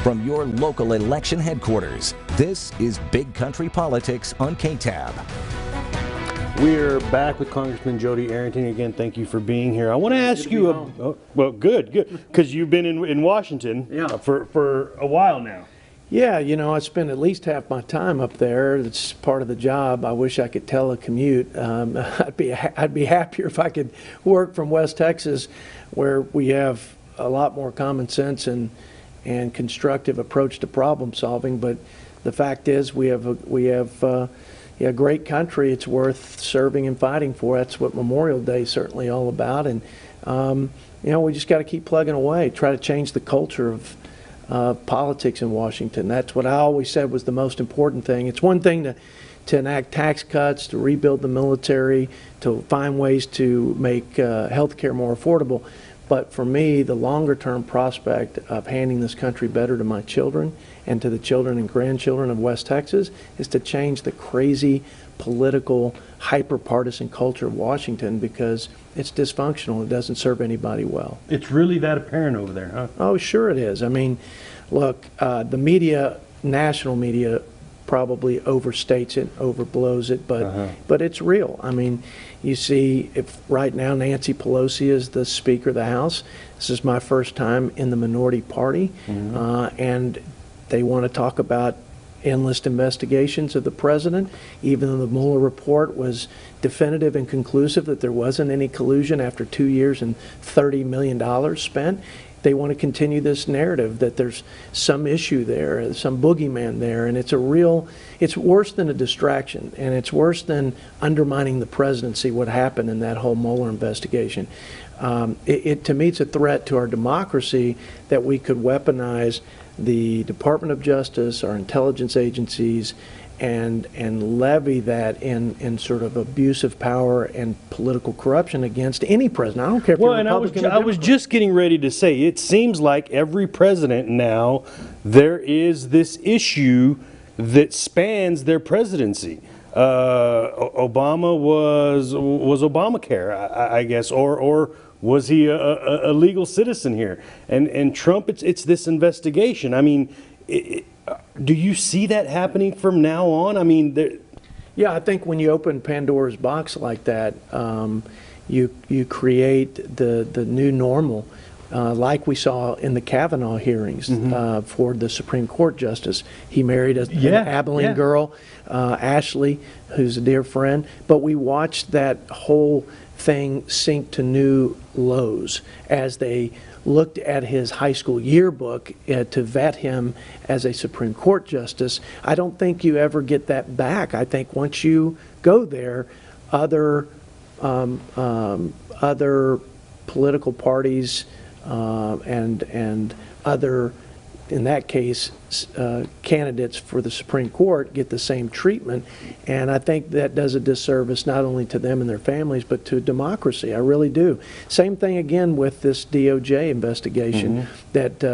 from your local election headquarters. This is Big Country Politics on KTAB. We're back with Congressman Jodey Arrington again. Thank you for being here. I want to ask you, well, good, because you've been in Washington for a while now. Yeah, you know, I spend at least half my time up there. It's part of the job. I wish I could telecommute. I'd be happier if I could work from West Texas, where we have a lot more common sense and constructive approach to problem solving. But the fact is, we have a great country. It's worth serving and fighting for. That's what Memorial Day is certainly all about. And you know, we just got to keep plugging away, try to change the culture of politics in Washington. That's what I always said was the most important thing. It's one thing to enact tax cuts, to rebuild the military, to find ways to make health care more affordable. But for me, the longer term prospect of handing this country better to my children and to the children and grandchildren of West Texas is to change the crazy political, hyper-partisan culture of Washington, because it's dysfunctional. It doesn't serve anybody well. It's really that apparent over there, huh? Oh, sure it is. I mean, look, the media, national media, probably overstates it, overblows it, but it's real. I mean, you see, if right now Nancy Pelosi is the Speaker of the House, this is my first time in the minority party, and they want to talk about endless investigations of the president, even though the Mueller report was definitive and conclusive that there wasn't any collusion after 2 years and $30 million spent. They want to continue this narrative that there's some issue there, some boogeyman there, and it's worse than a distraction, and it's worse than undermining the presidency, what happened in that whole Mueller investigation. To me, it's a threat to our democracy that we could weaponize the Department of Justice, our intelligence agencies, and levy that in sort of abuse of power and political corruption against any president. I don't care if you're Republican or Democrat. I was just getting ready to say, it seems like every president now, there is this issue that spans their presidency. Obama was Obamacare, I guess, or was he a legal citizen here? And Trump, it's this investigation. I mean, do you see that happening from now on? I mean, yeah, I think when you open Pandora's box like that, you create the new normal, like we saw in the Kavanaugh hearings for the Supreme Court justice. He married an Abilene girl, Ashley, who's a dear friend. But we watched that whole thing sink to new lows as they looked at his high school yearbook to vet him as a Supreme Court justice. I don't think you ever get that back. I think once you go there, other political parties and other, in that case, candidates for the Supreme Court get the same treatment, and I think that does a disservice not only to them and their families, but to democracy. I really do. Same thing again with this DOJ investigation that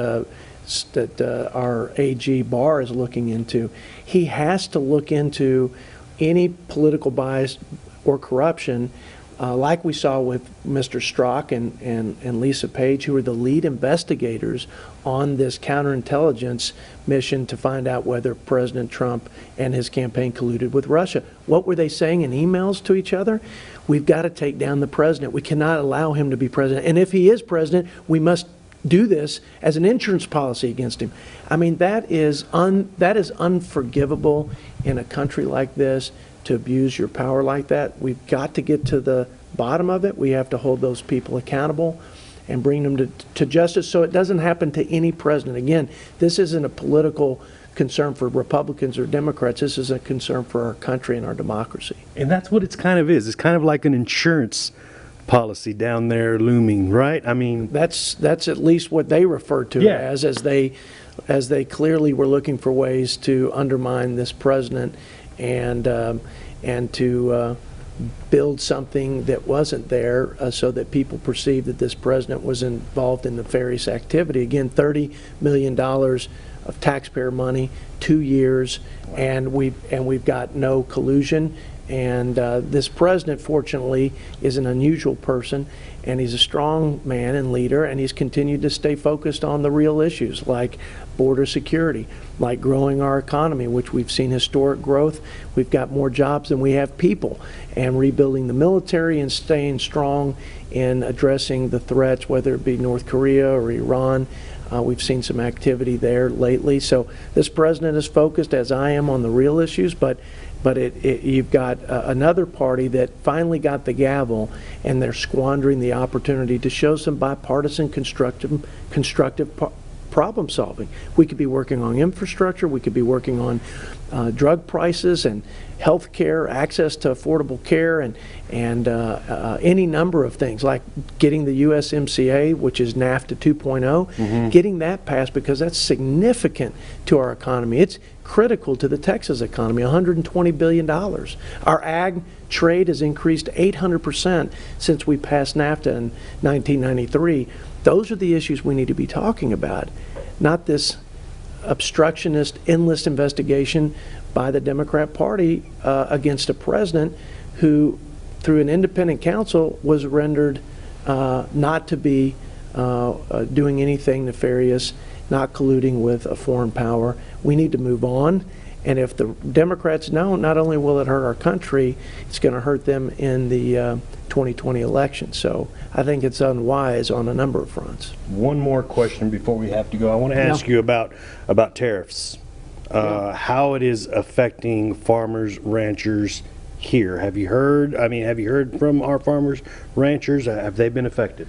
our AG Barr is looking into. He has to look into any political bias or corruption, like we saw with Mr. Strzok and Lisa Page, who were the lead investigators on this counterintelligence mission to find out whether President Trump and his campaign colluded with Russia. What were they saying in emails to each other? We've got to take down the president. We cannot allow him to be president. And if he is president, we must do this as an insurance policy against him. I mean, that is unforgivable in a country like this, to abuse your power like that. We've got to get to the bottom of it. We have to hold those people accountable and bring them to justice so it doesn't happen to any president. Again, this isn't a political concern for Republicans or Democrats. This is a concern for our country and our democracy. And that's what it kind of is. It's kind of like an insurance policy down there looming, right? I mean, that's at least what they refer to it as they clearly were looking for ways to undermine this president and to build something that wasn't there so that people perceived that this president was involved in nefarious activity. Again, $30 million of taxpayer money, 2 years, and we've got no collusion. And this president, fortunately, is an unusual person, and he's a strong man and leader, and he's continued to stay focused on the real issues like border security, like growing our economy, which we've seen historic growth. We've got more jobs than we have people, and rebuilding the military and staying strong in addressing the threats, whether it be North Korea or Iran. We've seen some activity there lately. So this president is focused, as I am, on the real issues, but you've got another party that finally got the gavel, and they're squandering the opportunity to show some bipartisan constructive problem solving. We could be working on infrastructure, we could be working on drug prices and health care, access to affordable care, and any number of things, like getting the USMCA, which is NAFTA 2.0, getting that passed, because that's significant to our economy. It's critical to the Texas economy, $120 billion. Our ag trade has increased 800% since we passed NAFTA in 1993. Those are the issues we need to be talking about, not this obstructionist, endless investigation by the Democrat Party against a president who, through an independent counsel, was rendered not to be doing anything nefarious, not colluding with a foreign power. We need to move on. And if the Democrats know, not only will it hurt our country, it's going to hurt them in the 2020 election. So I think it's unwise on a number of fronts. One more question before we have to go. I want to ask you about tariffs, how it is affecting farmers, ranchers here. Have you heard? I mean, have you heard from our farmers, ranchers? Have they been affected?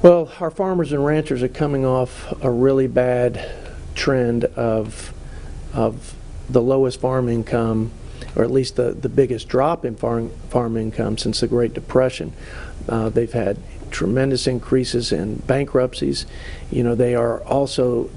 Well, our farmers and ranchers are coming off a really bad trend of the lowest farm income, or at least the biggest drop in farm income since the Great Depression. They've had tremendous increases in bankruptcies. You know, they are also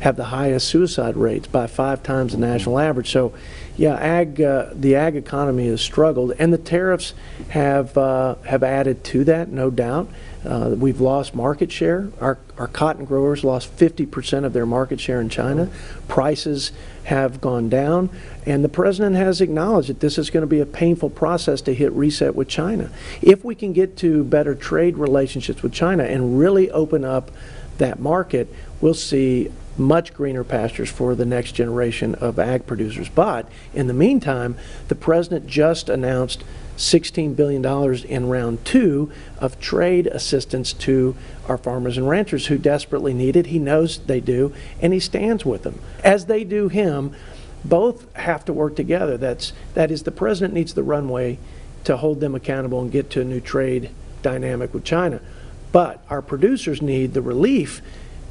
have the highest suicide rates by 5 times the national average. So, yeah, the ag economy has struggled, and the tariffs have added to that, no doubt. We've lost market share. Our cotton growers lost 50% of their market share in China. Prices have gone down, and the president has acknowledged that this is going to be a painful process to hit reset with China. If we can get to better trade relationships with China and really open up that market, we'll see much greener pastures for the next generation of ag producers. But in the meantime, the president just announced $16 billion in round 2 of trade assistance to our farmers and ranchers who desperately need it. He knows they do, and he stands with them. As they do him, both have to work together. That is, the president needs the runway to hold them accountable and get to a new trade dynamic with China. But our producers need the relief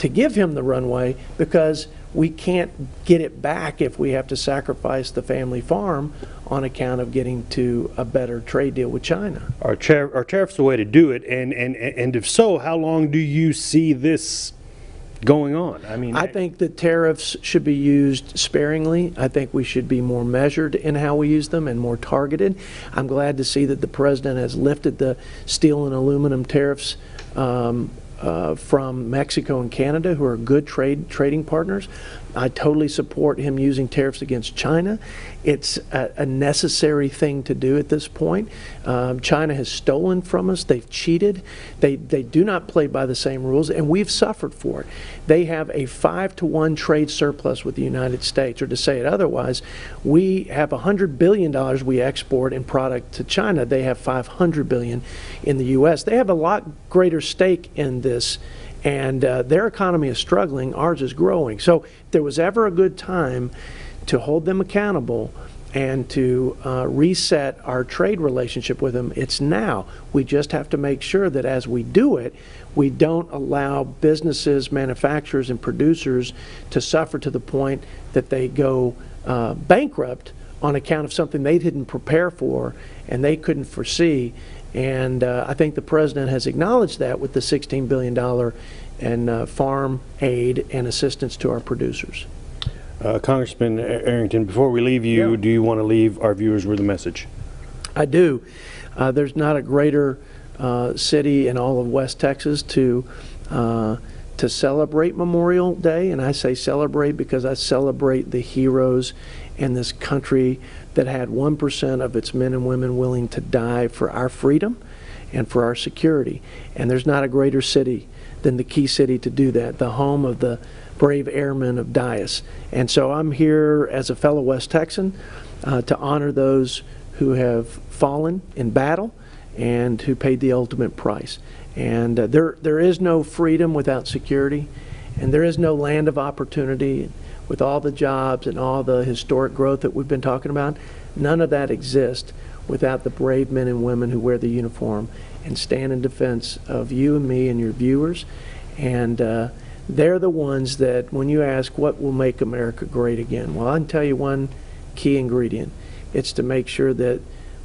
to give him the runway, because we can't get it back if we have to sacrifice the family farm on account of getting to a better trade deal with China. Are tariffs the way to do it? And if so, how long do you see this going on? I mean, I think that tariffs should be used sparingly. I think we should be more measured in how we use them and more targeted. I'm glad to see that the president has lifted the steel and aluminum tariffs from Mexico and Canada, who are good trading partners. I totally support him using tariffs against China. It's a necessary thing to do at this point. China has stolen from us. They've cheated. They do not play by the same rules, and we've suffered for it. They have a 5-to-1 trade surplus with the United States, or to say it otherwise, we have $100 billion we export in product to China. They have $500 billion in the U.S. They have a lot greater stake in this, and their economy is struggling. Ours is growing. So if there was ever a good time to hold them accountable and to reset our trade relationship with them, it's now. We just have to make sure that as we do it, we don't allow businesses, manufacturers, and producers to suffer to the point that they go bankrupt on account of something they didn't prepare for and they couldn't foresee. And I think the president has acknowledged that with the $16 billion in farm aid and assistance to our producers. Congressman Arrington, before we leave you, do you want to leave our viewers with a message? I do. There's not a greater city in all of West Texas to to celebrate Memorial Day, and I say celebrate because I celebrate the heroes in this country that had 1% of its men and women willing to die for our freedom and for our security. And there's not a greater city than the Key City to do that, the home of the brave airmen of Dias. And so I'm here as a fellow West Texan to honor those who have fallen in battle and who paid the ultimate price. And there is no freedom without security, and there is no land of opportunity with all the jobs and all the historic growth that we've been talking about. None of that exists without the brave men and women who wear the uniform and stand in defense of you and me and your viewers. And they're the ones that, when you ask what will make America great again, well, I can tell you one key ingredient. It's to make sure that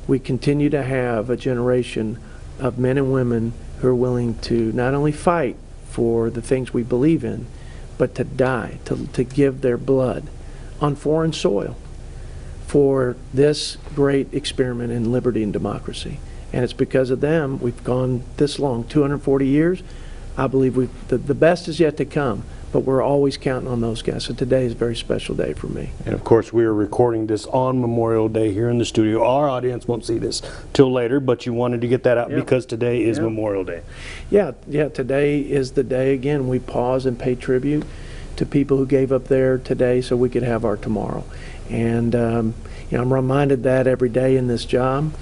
we continue to have a generation of men and women who are willing to not only fight for the things we believe in, but to die, to give their blood on foreign soil for this great experiment in liberty and democracy. And it's because of them we've gone this long, 240 years. I believe the best is yet to come, but we're always counting on those guys. So today is a very special day for me. And of course, we are recording this on Memorial Day here in the studio. Our audience won't see this till later, but you wanted to get that out because today is Memorial Day. Yeah, today is the day, again, we pause and pay tribute to people who gave up their today so we could have our tomorrow. And I'm reminded that every day in this job,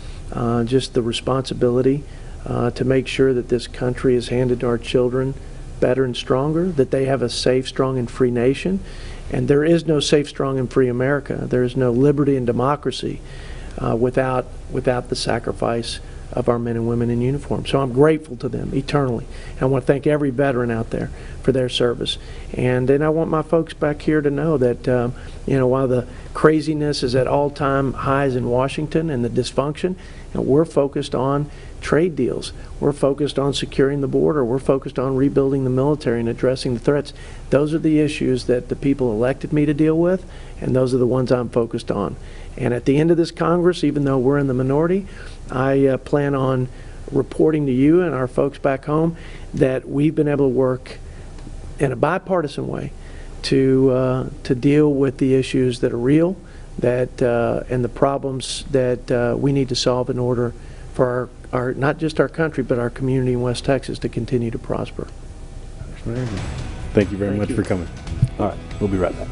just the responsibility to make sure that this country is handed to our children better and stronger, that they have a safe, strong, and free nation. And there is no safe, strong, and free America. There is no liberty and democracy without the sacrifice of our men and women in uniform. So I'm grateful to them eternally. And I want to thank every veteran out there for their service. And then I want my folks back here to know that while the craziness is at all-time highs in Washington and the dysfunction, we're focused on trade deals. We're focused on securing the border. We're focused on rebuilding the military and addressing the threats. Those are the issues that the people elected me to deal with, and those are the ones I'm focused on. And at the end of this Congress, even though we're in the minority, I plan on reporting to you and our folks back home that we've been able to work in a bipartisan way to deal with the issues that are real, and the problems that we need to solve in order for our not just our country, but our community in West Texas to continue to prosper. Thank you very much for coming. All right, we'll be right back.